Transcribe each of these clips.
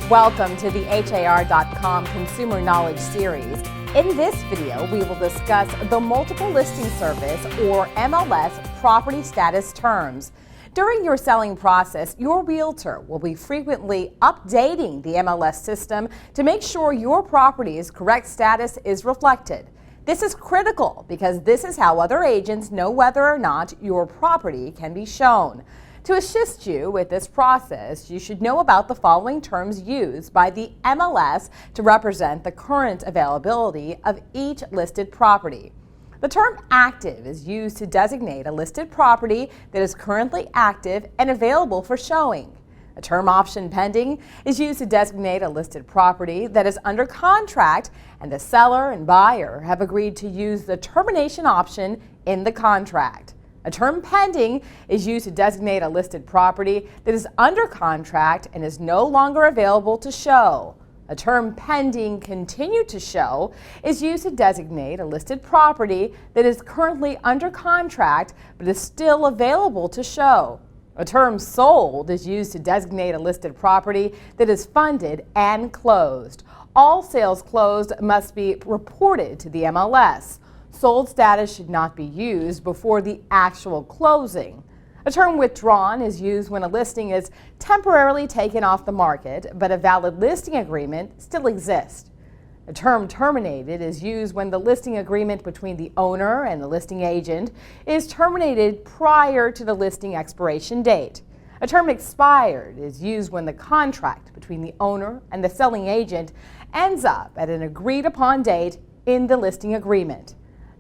Welcome to the HAR.com Consumer Knowledge Series. In this video, we will discuss the Multiple Listing Service, or MLS, property status terms. During your selling process, your realtor will be frequently updating the MLS system to make sure your property's correct status is reflected. This is critical because this is how other agents know whether or not your property can be shown. To assist you with this process, you should know about the following terms used by the MLS to represent the current availability of each listed property. The term active is used to designate a listed property that is currently active and available for showing. The term option pending is used to designate a listed property that is under contract and the seller and buyer have agreed to use the termination option in the contract. A term pending is used to designate a listed property that is under contract and is no longer available to show. A term pending continue to show is used to designate a listed property that is currently under contract but is still available to show. A term sold is used to designate a listed property that is funded and closed. All sales closed must be reported to the MLS. Sold status should not be used before the actual closing. A term withdrawn is used when a listing is temporarily taken off the market, but a valid listing agreement still exists. A term terminated is used when the listing agreement between the owner and the listing agent is terminated prior to the listing expiration date. A term expired is used when the contract between the owner and the selling agent ends up at an agreed upon date in the listing agreement.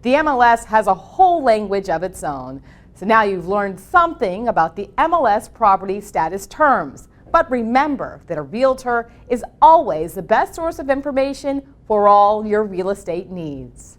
The MLS has a whole language of its own, so now you've learned something about the MLS property status terms. But remember that a realtor is always the best source of information for all your real estate needs.